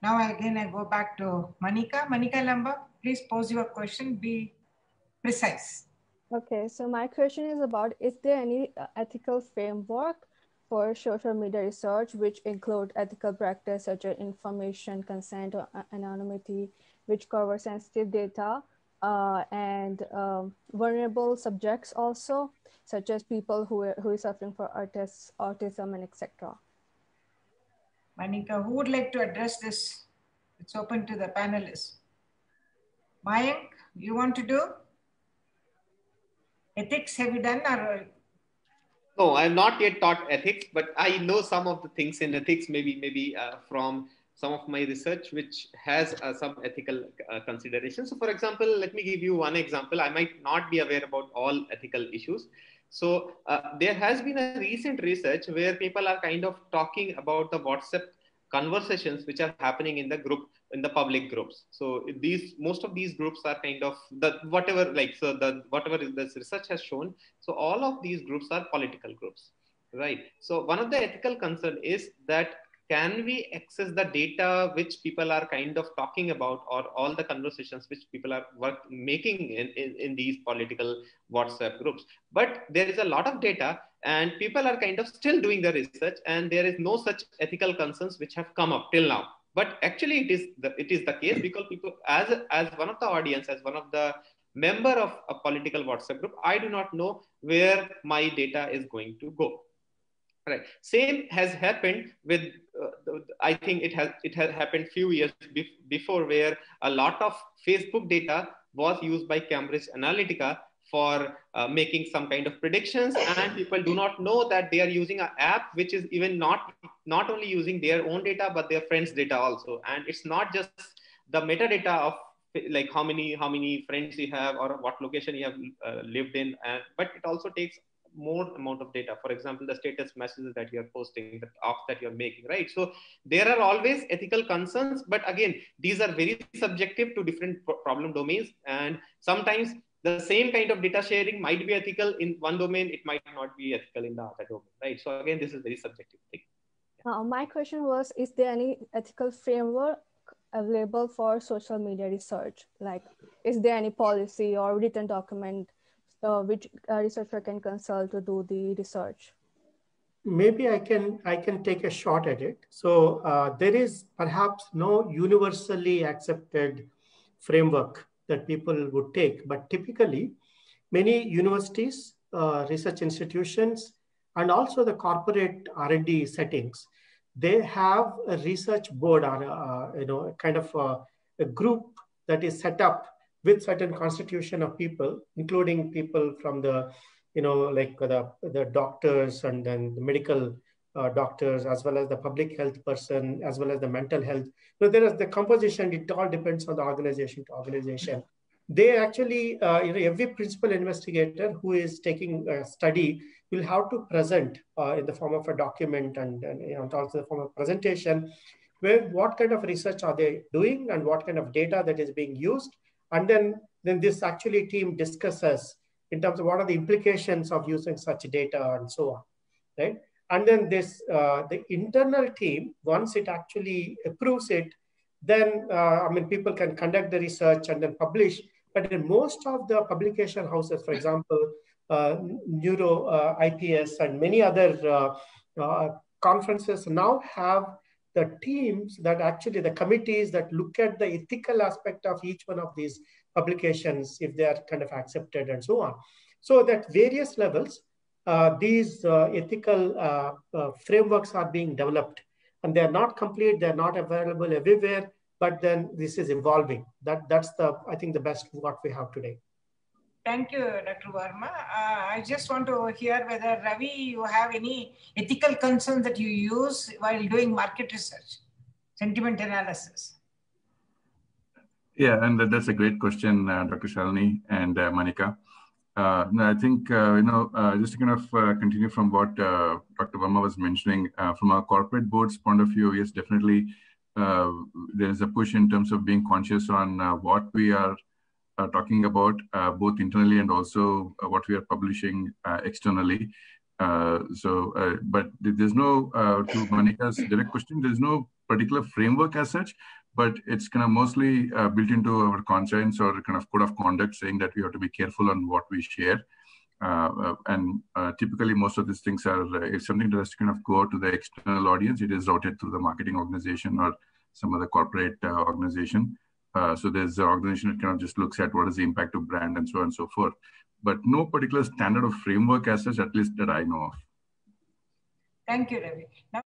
Now again, I go back to Manika. Manika Lamba, please pose your question, be precise. Okay, so my question is about, is there any ethical framework for social media research which include ethical practice such as information, consent, or anonymity, which cover sensitive data and vulnerable subjects also, such as people who is suffering from autism and etc. Manika, who would like to address this? It's open to the panelists. Mayank, you want to do? Ethics, have you done or? No, I'm not yet taught ethics, but I know some of the things in ethics, maybe from some of my research, which has some ethical considerations. So for example, let me give you one example. I might not be aware about all ethical issues. So there has been a recent research where people are kind of talking about the WhatsApp conversations which are happening in the group, in the public groups. So most of these groups are kind of whatever this research has shown. So all of these groups are political groups, right? So one of the ethical concern is that, can we access the data which people are kind of talking about, or all the conversations which people are making in these political WhatsApp groups? But there is a lot of data and people are kind of still doing the research, and there is no such ethical concerns which have come up till now. But actually it is the case, because people, as one of the audience, as one of the member of a political WhatsApp group, I do not know where my data is going to go. Right. Same has happened with, I think it has happened few years before, where a lot of Facebook data was used by Cambridge Analytica for making some kind of predictions, and people do not know that they are using an app which is even not only using their own data but their friends' data also. And it's not just the metadata of like how many friends you have or what location you have lived in, but it also takes more amount of data. For example, the status messages that you're posting, the ops that you're making, right? So there are always ethical concerns, but again, these are very subjective to different problem domains, and sometimes the same kind of data sharing might be ethical in one domain, it might not be ethical in the other domain, right? So again, this is very subjective thing. My question was, is there any ethical framework available for social media research? Like, is there any policy or written document which a researcher can consult to do the research? Maybe I can take a shot at it. So there is perhaps no universally accepted framework that people would take, but typically many universities, research institutions, and also the corporate R&D settings, they have a research board or kind of a group that is set up with certain constitution of people, including people from the, like the doctors and then the medical doctors, as well as the public health person, as well as the mental health. So there is the composition, it all depends on the organization to organization. They actually, every principal investigator who is taking a study will have to present in the form of a document and also the form of presentation, where what kind of research are they doing and what kind of data that is being used. And then this actually team discusses in terms of what are the implications of using such data and so on, right? And then the internal team, once it actually approves it, then people can conduct the research and then publish. But in most of the publication houses, for example, Neuro IPS and many other conferences now have the teams that actually, the committees that look at the ethical aspect of each one of these publications, if they are kind of accepted and so on. So at various levels, these ethical frameworks are being developed, and they're not complete, they're not available everywhere, but then this is evolving. That's I think the best what we have today. Thank you, Dr. Verma. I just want to hear whether, Ravi, you have any ethical concerns that you use while doing market research, sentiment analysis. Yeah, and that's a great question, Dr. Shalini and Manika. I think, just to kind of continue from what Dr. Verma was mentioning, from a corporate board's point of view, yes, definitely there's a push in terms of being conscious on what we are talking about, both internally and also what we are publishing externally. But there's no, to Manika's direct question, there's no particular framework as such, but it's kind of mostly built into our conscience or kind of code of conduct, saying that we have to be careful on what we share. Typically, most of these things are, if something does kind of go to the external audience, it is routed through the marketing organization or some other corporate organization. So there's an organization that kind of just looks at what is the impact of brand and so on and so forth. But no particular standard of framework as such, at least that I know of. Thank you, Ravi. Now